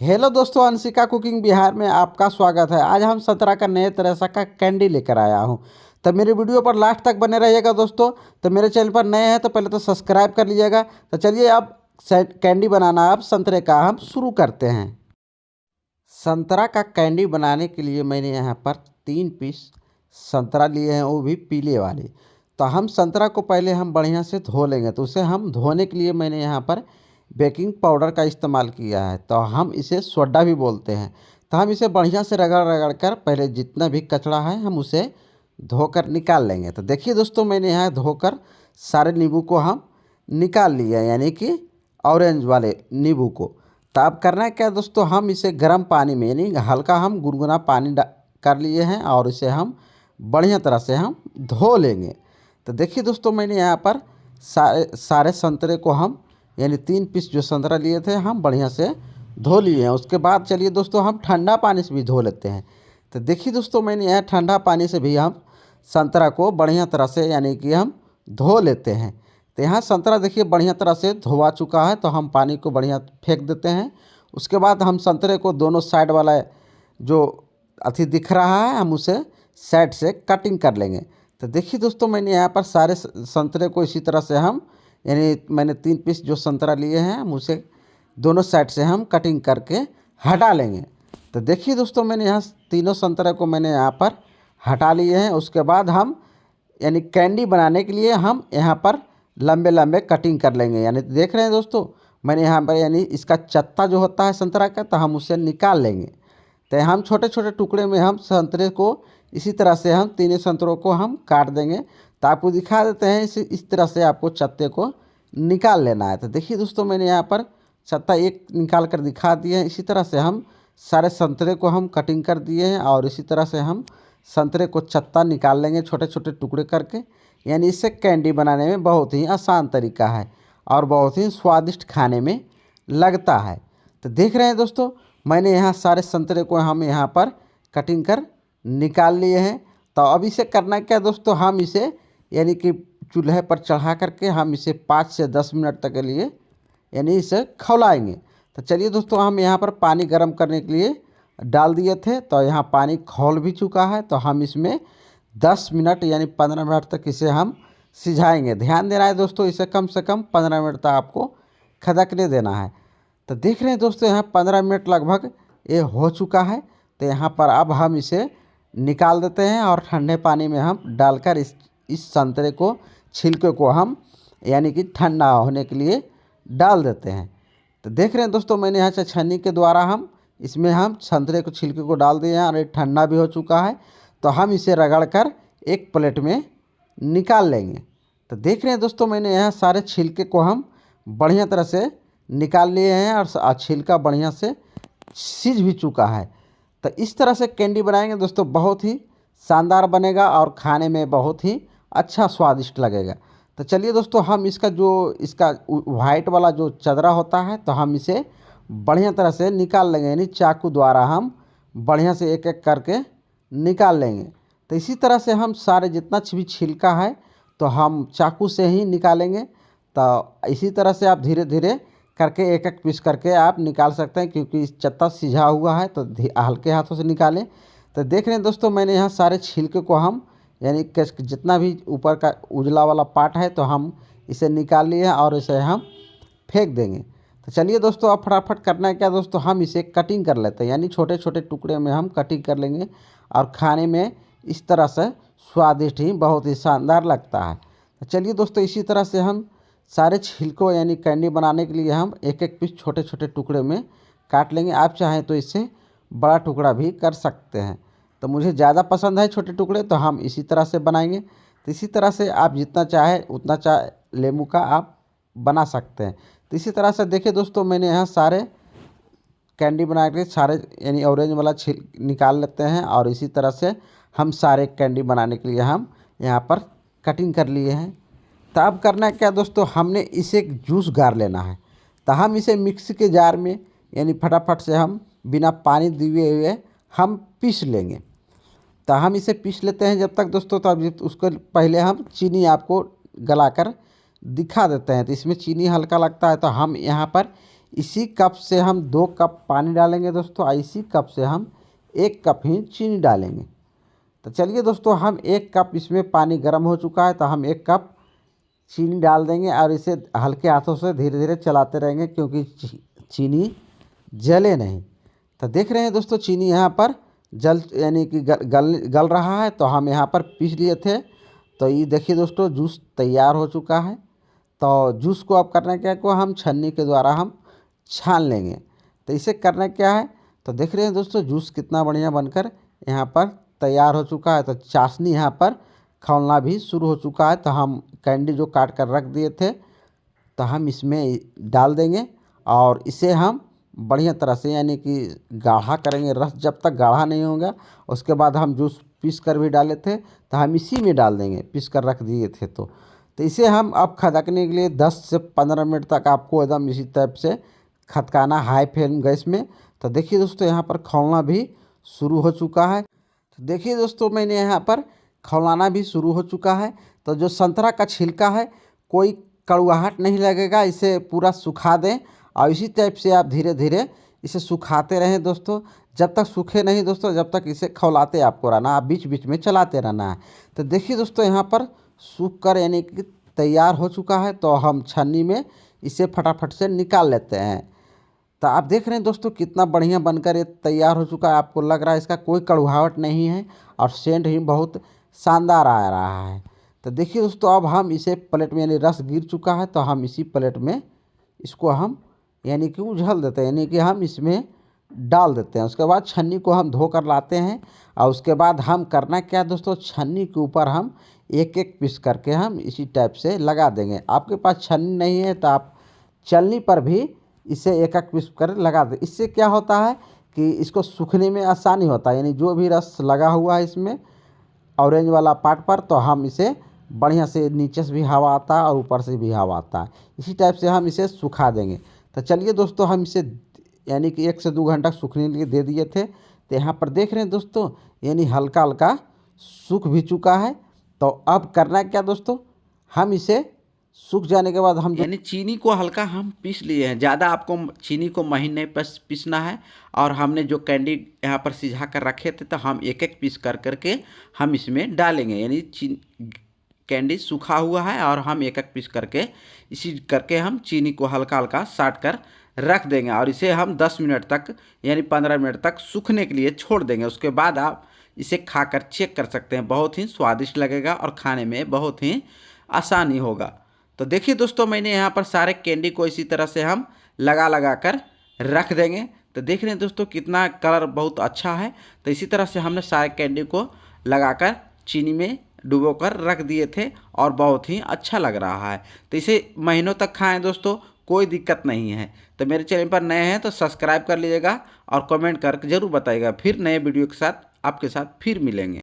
Hello दोस्तों, Anshika cooking Bihar में आपका स्वागत है। आज हम संतरा का नए तरह सा का कैंडी लेकर आया हूँ। तो मेरे वीडियो पर लास्ट तक बने रहिएगा दोस्तों। तो मेरे चैनल पर नए हैं तो पहले तो सब्सक्राइब कर लीजिएगा। तो चलिए अब कैंडी बनाना अब संतरे का हम शुरू करते हैं। संतरा का कैंडी बनाने के लिए मैंने यहाँ पर 3 पीस संतरा लिए हैं, वो भी पीले वाले। तो हम संतरा को पहले हम बढ़िया से धो लेंगे। तो उसे हम धोने के लिए मैंने यहाँ पर बेकिंग पाउडर का इस्तेमाल किया है। तो हम इसे सोडा भी बोलते हैं। तो हम इसे बढ़िया से रगड़ रगड़ कर पहले जितना भी कचरा है हम उसे धोकर निकाल लेंगे। तो देखिए दोस्तों, मैंने यहाँ धोकर सारे नींबू को हम निकाल लिया, यानी कि ऑरेंज वाले नींबू को। तो अब करना है क्या दोस्तों, हम इसे गर्म पानी में यानी हल्का हम गुनगुना पानी कर लिए हैं और इसे हम बढ़िया तरह से हम धो लेंगे। तो देखिए दोस्तों, मैंने यहाँ पर सारे संतरे को हम यानी 3 पीस जो संतरा लिए थे हम बढ़िया से धो लिए हैं। उसके बाद चलिए दोस्तों, हम ठंडा पानी से भी धो लेते हैं। तो देखिए दोस्तों, मैंने यहाँ ठंडा पानी से भी हम संतरा को बढ़िया तरह से यानी कि हम धो लेते हैं। तो यहाँ संतरा देखिए बढ़िया तरह से धोवा चुका है। तो हम पानी को बढ़िया फेंक देते हैं। उसके बाद हम संतरे को दोनों साइड वाला जो अथी दिख रहा है हम उसे साइड से कटिंग कर लेंगे। तो देखिए दोस्तों, मैंने यहाँ पर सारे संतरे को इसी तरह से हम यानी मैंने 3 पीस जो संतरा लिए हैं हम उसे दोनों साइड से हम कटिंग करके हटा लेंगे। तो देखिए दोस्तों, मैंने यहाँ तीनों संतरे को मैंने यहाँ पर हटा लिए हैं। उसके बाद हम यानी कैंडी बनाने के लिए हम यहाँ पर लंबे लंबे कटिंग कर लेंगे। यानी देख रहे हैं दोस्तों, मैंने यहाँ पर यानी इसका चत्ता जो होता है संतरा का, तो हम उसे निकाल लेंगे। तो हम छोटे छोटे टुकड़े में हम संतरे को इसी तरह से हम तीनों संतरों को हम काट देंगे। तो आपको दिखा देते हैं इस तरह से आपको चत्ते को निकाल लेना है। तो देखिए दोस्तों, मैंने यहाँ पर चत्ता एक निकाल कर दिखा दिए हैं। इसी तरह से हम सारे संतरे को हम कटिंग कर दिए हैं और इसी तरह से हम संतरे को चत्ता निकाल लेंगे छोटे छोटे टुकड़े करके। यानी इससे कैंडी बनाने में बहुत ही आसान तरीका है और बहुत ही स्वादिष्ट खाने में लगता है। तो देख रहे हैं दोस्तों, मैंने यहाँ सारे संतरे को हम यहाँ पर कटिंग कर निकाल लिए हैं। तो अब इसे करना क्या दोस्तों, हम इसे यानी कि चूल्हे पर चढ़ा करके हम इसे 5 से 10 मिनट तक के लिए यानी इसे खौलाएंगे। तो चलिए दोस्तों, हम यहाँ पर पानी गर्म करने के लिए डाल दिए थे। तो यहाँ पानी खौल भी चुका है। तो हम इसमें 10 मिनट यानी 15 मिनट तक इसे हम सिझाएंगे। ध्यान देना है दोस्तों, इसे कम से कम 15 मिनट तक आपको खदकने देना है। तो देख रहे हैं दोस्तों, यहाँ 15 मिनट लगभग ये हो चुका है। तो यहाँ पर अब हम इसे निकाल देते हैं और ठंडे पानी में हम डालकर इस संतरे को छिलके को हम यानी कि ठंडा होने के लिए डाल देते हैं। तो देख रहे हैं दोस्तों, मैंने यहाँ से छन्नी के द्वारा हम इसमें हम संतरे को छिलके को डाल दिए हैं और ये ठंडा भी हो चुका है। तो हम इसे रगड़ कर एक प्लेट में निकाल लेंगे। तो देख रहे हैं दोस्तों, मैंने यहाँ सारे छिलके को हम बढ़िया तरह से निकाल लिए हैं और छिलका बढ़िया से सीझ भी चुका है। तो इस तरह से कैंडी बनाएंगे दोस्तों, बहुत ही शानदार बनेगा और खाने में बहुत ही अच्छा स्वादिष्ट लगेगा। तो चलिए दोस्तों, हम इसका वाइट वाला जो चदरा होता है तो हम इसे बढ़िया तरह से निकाल लेंगे। यानी चाकू द्वारा हम बढ़िया से एक एक करके निकाल लेंगे। तो इसी तरह से हम सारे जितना भी छिलका है तो हम चाकू से ही निकालेंगे। तो इसी तरह से आप धीरे धीरे करके एक एक पीस करके आप निकाल सकते हैं, क्योंकि इस चत्ता सिझा हुआ है तो हल्के हाथों से निकालें। तो देख रहे हैं दोस्तों, मैंने यहाँ सारे छिलके को हम यानी जितना भी ऊपर का उजला वाला पार्ट है तो हम इसे निकाल लिए और इसे हम फेंक देंगे। तो चलिए दोस्तों, अब फटाफट करना है क्या दोस्तों, हम इसे कटिंग कर लेते हैं। यानी छोटे छोटे टुकड़े में हम कटिंग कर लेंगे और खाने में इस तरह से स्वादिष्ट ही बहुत ही शानदार लगता है। तो चलिए दोस्तों, इसी तरह से हम सारे छिलकों यानी कैंडी बनाने के लिए हम एक एक पीस छोटे छोटे टुकड़े में काट लेंगे। आप चाहें तो इससे बड़ा टुकड़ा भी कर सकते हैं। तो मुझे ज़्यादा पसंद है छोटे टुकड़े, तो हम इसी तरह से बनाएंगे। तो इसी तरह से आप जितना चाहे उतना लेमू का आप बना सकते हैं। तो इसी तरह से देखिए दोस्तों, मैंने यहाँ सारे कैंडी बना के सारे यानी ऑरेंज वाला छिल निकाल लेते हैं और इसी तरह से हम सारे कैंडी बनाने के लिए हम यहाँ पर कटिंग कर लिए हैं। तो अब करना क्या दोस्तों, हमने इसे जूस गार लेना है। तो हम इसे मिक्सी के जार में यानी फटाफट से हम बिना पानी दिए हुए हम पीस लेंगे। तो हम इसे पीस लेते हैं जब तक दोस्तों। तो अब उसको पहले हम चीनी आपको गलाकर दिखा देते हैं। तो इसमें चीनी हल्का लगता है तो हम यहाँ पर इसी कप से हम 2 कप पानी डालेंगे दोस्तों, और इसी कप से हम 1 कप ही चीनी डालेंगे। तो चलिए दोस्तों, हम 1 कप इसमें पानी गर्म हो चुका है, तो हम 1 कप चीनी डाल देंगे और इसे हल्के हाथों से धीरे धीरे चलाते रहेंगे, क्योंकि चीनी जले नहीं। तो देख रहे हैं दोस्तों, चीनी यहाँ पर यानी कि गल रहा है। तो हम यहाँ पर पीस लिए थे। तो ये देखिए दोस्तों, जूस तैयार हो चुका है। तो जूस को अब करना क्या है, को हम छन्नी के द्वारा हम छान लेंगे। तो इसे करना क्या है, तो देख रहे हैं दोस्तों, जूस कितना बढ़िया बनकर यहाँ पर तैयार हो चुका है। तो चाशनी यहाँ पर खौलना भी शुरू हो चुका है। तो हम कैंडी जो काट कर रख दिए थे, तो हम इसमें डाल देंगे और इसे हम बढ़िया तरह से यानी कि गाढ़ा करेंगे। रस जब तक गाढ़ा नहीं होगा, उसके बाद हम जूस पीस कर भी डाले थे, तो हम इसी में डाल देंगे, पीस कर रख दिए थे। तो इसे हम अब खदकने के लिए 10 से 15 मिनट तक आपको एकदम इसी टाइप से खदकाना, हाई फ्लेम गैस में। तो देखिए दोस्तों, यहाँ पर खौलना भी शुरू हो चुका है। तो देखिए दोस्तों, मैंने यहाँ पर खौलाना भी शुरू हो चुका है। तो जो संतरा का छिलका है, कोई कड़वाहट नहीं लगेगा। इसे पूरा सुखा दें और इसी टाइप से आप धीरे धीरे इसे सुखाते रहें दोस्तों, जब तक सूखे नहीं दोस्तों, जब तक इसे खौलाते आपको रहना, आप बीच बीच में चलाते रहना है। तो देखिए दोस्तों, यहाँ पर सूख कर यानी कि तैयार हो चुका है। तो हम छन्नी में इसे फटाफट से निकाल लेते हैं। तो आप देख रहे हैं दोस्तों, कितना बढ़िया बनकर ये तैयार हो चुका है। आपको लग रहा है इसका कोई कड़वाहट नहीं है और सेंट ही बहुत शानदार आ रहा है। तो देखिए दोस्तों, अब हम इसे प्लेट में, यानी रस गिर चुका है, तो हम इसी प्लेट में इसको हम यानी कि उझल देते हैं, यानी कि हम इसमें डाल देते हैं। उसके बाद छन्नी को हम धो कर लाते हैं और उसके बाद हम करना क्या दोस्तों, छन्नी के ऊपर हम एक एक पीस करके हम इसी टाइप से लगा देंगे। आपके पास छन्नी नहीं है तो आप चलनी पर भी इसे एक एक पीस कर लगा दें। इससे क्या होता है कि इसको सूखने में आसानी होता है, यानी जो भी रस लगा हुआ है इसमें ऑरेंज वाला पार्ट पर, तो हम इसे बढ़िया से नीचे से भी हवा आता है और ऊपर से भी हवा आता है। इसी टाइप से हम इसे सुखा देंगे। तो चलिए दोस्तों, हम इसे यानी कि 1 से 2 घंटा सूखने के लिए दे दिए थे। तो यहाँ पर देख रहे हैं दोस्तों, यानी हल्का हल्का सूख भी चुका है। तो अब करना क्या दोस्तों, हम इसे सूख जाने के बाद हम यानी चीनी को हल्का हम पीस लिए हैं। ज़्यादा आपको चीनी को महीन नहीं पीसना है। और हमने जो कैंडी यहाँ पर सिझा कर रखे थे, तो हम एक एक पीस कर करके हम इसमें डालेंगे। यानी कैंडी सूखा हुआ है और हम एक एक पीस करके इसी करके हम चीनी को हल्का हल्का साट कर रख देंगे और इसे हम 10 मिनट तक यानी 15 मिनट तक सूखने के लिए छोड़ देंगे। उसके बाद आप इसे खाकर चेक कर सकते हैं, बहुत ही स्वादिष्ट लगेगा और खाने में बहुत ही आसानी होगा। तो देखिए दोस्तों, मैंने यहाँ पर सारे कैंडी को इसी तरह से हम लगा कर रख देंगे। तो देख रहे हैं दोस्तों, कितना कलर बहुत अच्छा है। तो इसी तरह से हमने सारे कैंडी को लगाकर चीनी में डुबोकर रख दिए थे और बहुत ही अच्छा लग रहा है। तो इसे महीनों तक खाएं दोस्तों, कोई दिक्कत नहीं है। तो मेरे चैनल पर नए हैं तो सब्सक्राइब कर लीजिएगा और कमेंट करके ज़रूर बताइएगा। फिर नए वीडियो के साथ आपके साथ फिर मिलेंगे।